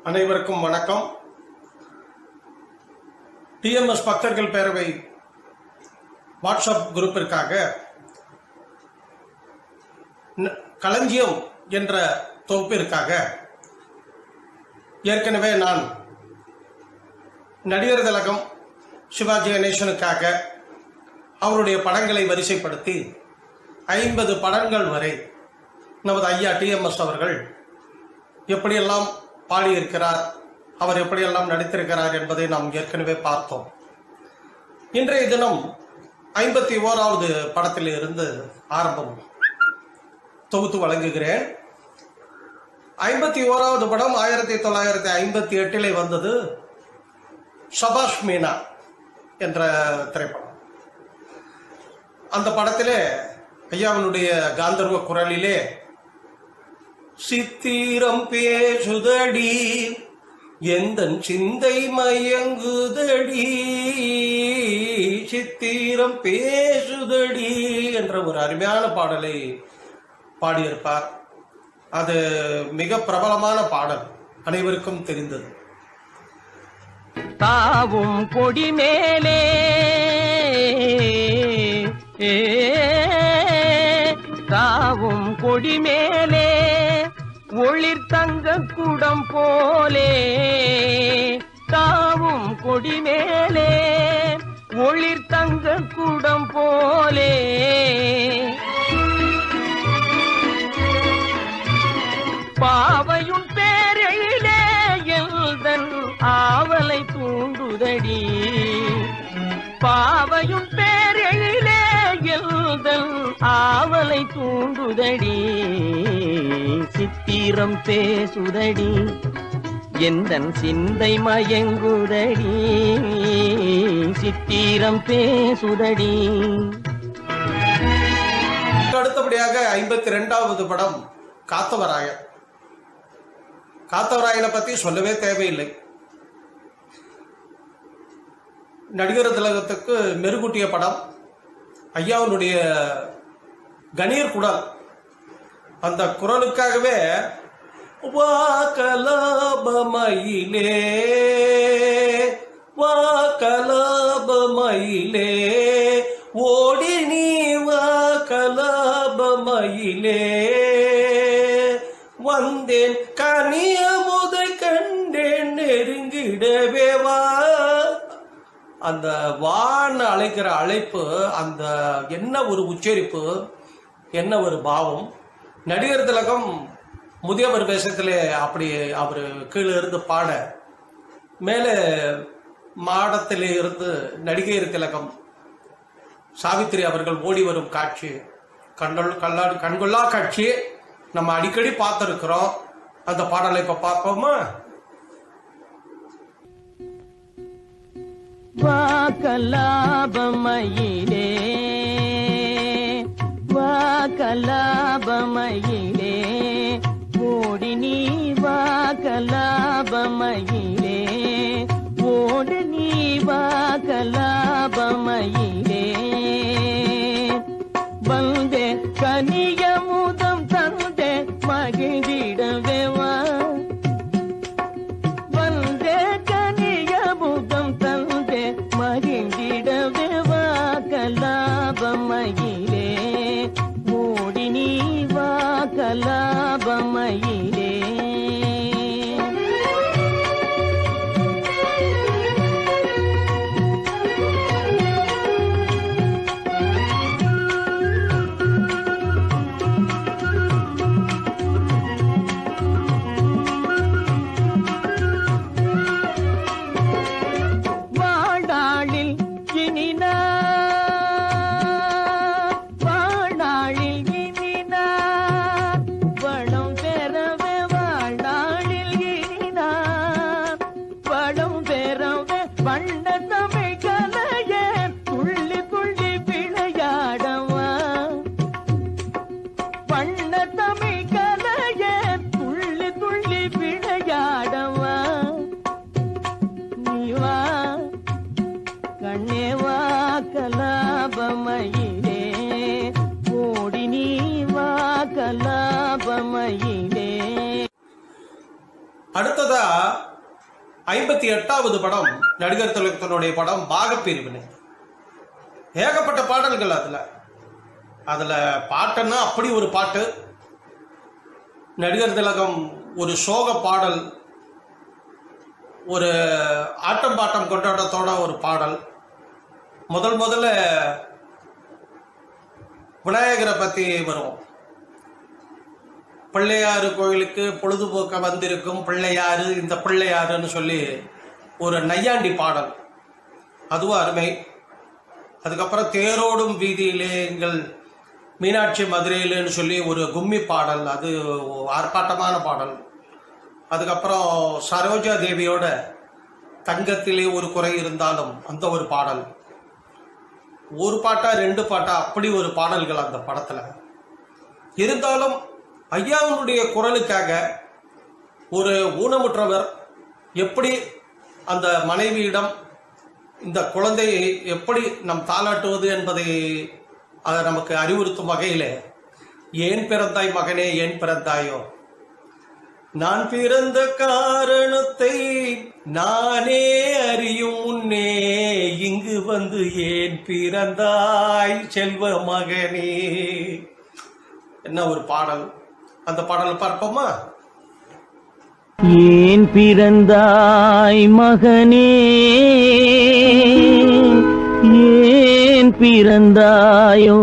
அனைவருக்கும் வணக்கம். டிஎம்எஸ் பக்தர்கள் பேரவை வாட்ஸ்அப் குரூப்பிற்காக களஞ்சியம் என்ற தொகுப்பிற்காக ஏற்கனவே நான் நடிகர் திலகம் சிவாஜி கணேசனுக்காக அவருடைய படங்களை வரிசைப்படுத்தி 50 படங்கள் வரை நமது ஐயா டிஎம்எஸ் அவர்கள் எப்படியெல்லாம் பாடியிருக்கிறார், அவர் எப்படியெல்லாம் நடித்திருக்கிறார் என்பதை நாம் ஏற்கனவே பார்த்தோம். இன்றைய தினம் 51வது படத்தில் இருந்து ஆரம்பம் தொகுத்து வழங்குகிறேன். 51வது படம் 1958 வந்தது. சபாஷ் மீனா என்ற திரைப்படம். அந்த படத்திலே ஐயாவினுடைய காந்தர்வ குரலிலே சித்திரம் பேசுதடி எந்தன் சிந்தை மயங்குதடி, சித்திரம் பேசுதடி என்ற ஒரு அருமையான பாடலை பாடியிருப்பார். அது மிக பிரபலமான பாடல், அனைவருக்கும் தெரிந்தது. தாவும் கொடி மேலே தாவும் கொடி மேலே ஒளிர் தங்க குடம் போலே, தாவும் கொடி மேலே ஒளிர் தங்க குடம் போலே, பாவையும் பேரிலே எல்தன் ஆவலை தூண்டுதடி, பாவையும் பேரிலே எல்தன் ஆவலை தூண்டுதடி, சித்திரம் பேசுதடி எந்தன் சிந்தை மயங்குதடி, சித்திரம் பேசுதடி. அடுத்தபடியாக 52வது படம் காத்தவராயன். காத்தவராயனை பத்தி சொல்லவே தேவையில்லை. நடிகர் திலகத்துக்கு மெருகூட்டிய படம். ஐயாவுடைய கணீர் குரல், அந்த குரலுக்காகவே வாக்கலாபமயிலே வாக்கலாபமயிலே ஓடி நீ வாக்கலாபமயிலே வந்தேன் கனியமுத கண்டேன் நெருங்கிடவே வா. அந்த வான்னு அழைக்கிற அழைப்பு, அந்த என்ன ஒரு உச்சரிப்பு, என்ன ஒரு பாவம். நடிகர் திலகம் முதியவர் வேஷத்திலே அப்படி அவர் கீழே இருந்து பாட, மேலே மாடத்திலே இருந்து நடிகர் திலகம் சாவித்திரி அவர்கள் ஓடி வரும் காட்சி கண்கொள்ளா காட்சி நம்ம அடிக்கடி பார்த்திருக்கிறோம். அந்த பாடலை இப்ப பார்ப்போமா? வாக்கலாபமயிலே வாக்கலாபமயிலே ஓடி நீ வாக்கலாபமயிலே ஓடி நீ வாக்கலாபமயிலே வந்தே கனியமுதம் தந்தே மகிழ்ந்திடவே வா, வந்தே கனியமுதம் தந்தே மகிழ்ந்திடவே வாக்கலாபமயிலே ஓடி நீ வாக்கலாபமயிலே. அடுத்ததா 58வது படம் நடிகர் திலகத்தினுடைய படம் பாகப்பிரிவினை. ஏகப்பட்ட பாடல்கள் அதுல பாட்டுன்னா அப்படி ஒரு பாட்டு. நடிகர் திலகம் ஒரு சோக பாடல், ஒரு ஆட்டம் பாட்டம் கொண்டாட்டத்தோட ஒரு பாடல். முதல்ல விநாயகரை பற்றி வரும். பிள்ளையாறு கோயிலுக்கு பொழுதுபோக்க வந்திருக்கும் பிள்ளையாறு, இந்த பிள்ளையாருன்னு சொல்லி ஒரு நையாண்டி பாடல், அதுவும் அருமை. அதுக்கப்புறம் தேரோடும் வீதியிலே எங்கள் மீனாட்சி மதுரையிலேன்னு சொல்லி ஒரு கும்மி பாடல், அது ஆர்ப்பாட்டமான பாடல். அதுக்கப்புறம் சரோஜா தேவியோட தங்கத்திலே ஒரு குறை இருந்தாலும் அந்த ஒரு பாடல். ஒரு பாட்டா 2 பாட்டா அப்படி ஒரு பாடல்கள் அந்த படத்தில் இருந்தாலும், ஐயாவுடைய குரலுக்காக ஒரு ஊனமுற்றவர் எப்படி அந்த மனைவியிடம் இந்த குழந்தையை எப்படி நம் தாளாட்டுவது என்பதை அதை நமக்கு அறிவுறுத்தும் வகையில், ஏன் பிறந்தாய் மகனே ஏன் பிறந்தாயோ, நான் பிறந்த காரணத்தை நானே அறியும் முன்னே இங்கு வந்து ஏன் பிறந்தாய் செல்வ மகனே. என்ன ஒரு பாடல்! அந்த பாடல் பார்ப்போமா? ஏன் பிறந்தாய் மகனே, ஏன் பிறந்தாயோ,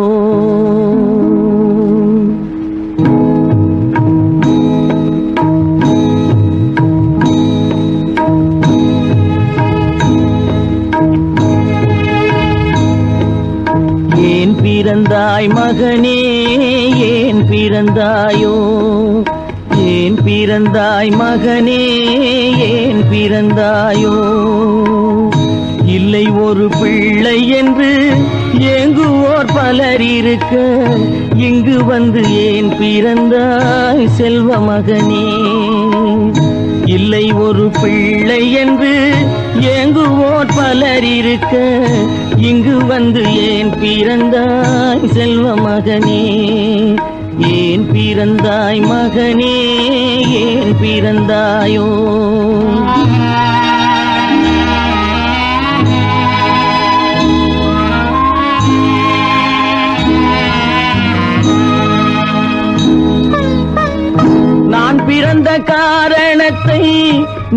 ஏன் பிறந்தாய் மகனே, ஏன் பிறந்தாயோ, ஏன் பிறந்தாய் மகனே, ஏன் பிறந்தாயோ. இல்லை ஒரு பிள்ளை என்று ஏங்குவோர் பலர் இருக்க, இங்கு வந்து ஏன் பிறந்தாய் செல்வ மகனே. இல்லை ஒரு பிள்ளை என்று ஏங்குவோர் பலர் இருக்க, இங்கு வந்து ஏன் பிறந்தாய் செல்வ மகனே. ஏன் பிறந்தாய் மகனே, ஏன் பிறந்தாயோ. நான் பிறந்த காரணத்தை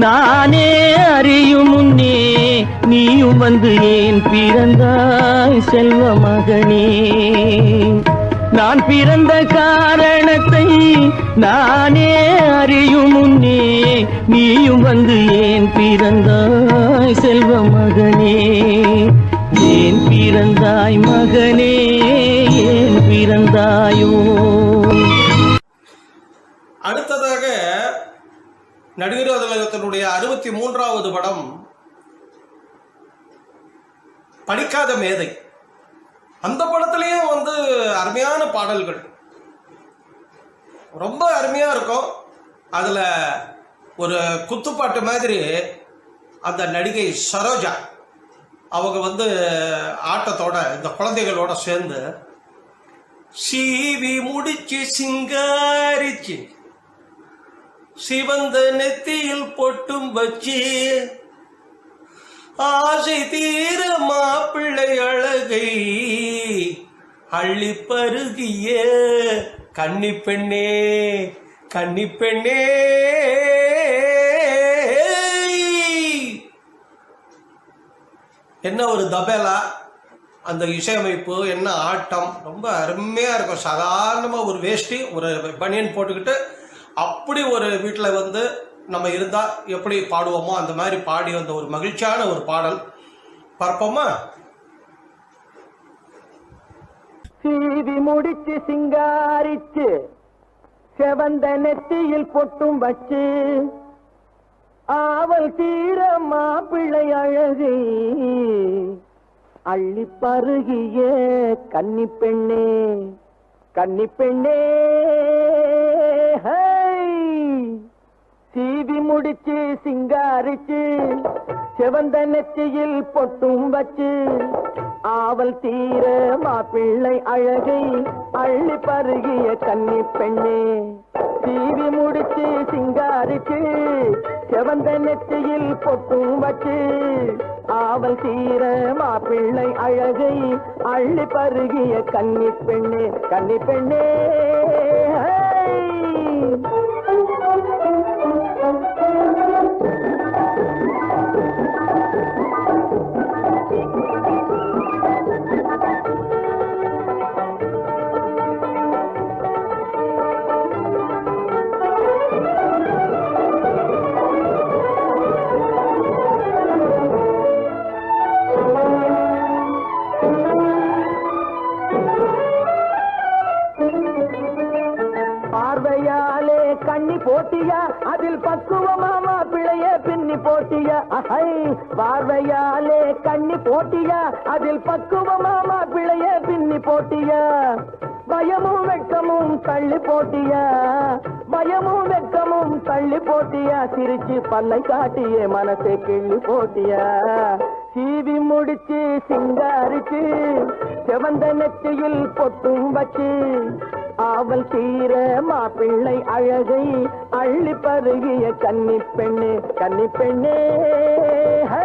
நானே அறியும் முன்னே நீயும் வந்து ஏன் பிறந்தாய் செல்வ மகனே. நான் பிறந்த காரணத்தை நானே அறியும் முன்னே நீயும் வந்து ஏன் பிறந்தாய் செல்வ மகனே. ஏன் பிறந்தாய் மகனே, ஏன் பிறந்தாயோ. அடுத்ததாக நடிகர் திலகத்தினுடைய 63வது படம் படிக்காத மேதை. அந்த படத்துலயும் வந்து அருமையான பாடல்கள் ரொம்ப அருமையா இருக்கும். அதுல ஒரு குத்துப்பாட்டு மாதிரி அந்த நடிகை சரோஜா அவங்க வந்து ஆட்டத்தோட இந்த குழந்தைகளோட சேர்ந்து சீவி முடிச்சு சிங்காரிச்சு சிவந்த நெத்தியில் பொட்டும் வச்சு ஆசை தீர மாப்பிள்ளை அழகை அள்ளி பருகிய கன்னி பெண்ணே கன்னி பெண்ணே. என்ன ஒரு தபேலா, அந்த இசையமைப்பு, என்ன ஆட்டம், ரொம்ப அருமையா இருக்கும். சாதாரணமாக ஒரு வேஷ்டி ஒரு பனியன் போட்டுக்கிட்டு அப்படி ஒரு வீட்டில் வந்து நம்ம இருந்தா எப்படி பாடுவோமோ அந்த மாதிரி பாடி வந்த ஒரு மகிழ்ச்சியான ஒரு பாடல் பார்ப்போமா? சீவி முடிச்சு சிங்காரிச்சு செவந்த நெத்தியில் பொட்டும் வச்சு ஆவல் தீர மாப்பிள்ளை அழகை அள்ளி பருகிய கன்னி பெண்ணே கன்னி பெண்ணே. சீவி முடிச்சு சிங்காரிச்சு செவந்த நெத்தியில் பொட்டும் வச்சு ஆவல் தீர மாப்பிள்ளை அழகை அள்ளி பருகிய கன்னி பெண்ணே. சீவி முடிச்சு சிங்காரிச்சு செவந்த நெற்றியில் பொட்டும் வச்சு ஆவல் தீர மாப்பிள்ளை அழகை அள்ளி பருகிய கன்னி பெண்ணே கன்னி பெண்ணே பார்வையாலே கண்ணி போட்டியா அதில் பக்குவமாமா பிள்ளைய பின்னி போட்டியா அஹை பார்வையாலே கண்ணி போட்டியா அதில் பக்குவமாமா பிள்ளைய பின்னி போட்டியா பயமும் வெட்கமும் தள்ளி போட்டியா பயமும் வெட்கமும் தள்ளி போட்டியா சிரிச்சு பல்லை காட்டியே மனசை கிள்ளி போட்டியா சீவி முடிச்சு சிங்காரிச்சு செவந்த நெற்றியில் பொட்டும் வச்சு ஆவல் தீர மாப்பிள்ளை அழகை அள்ளி பருகிய கன்னி பெண்ணே ஹை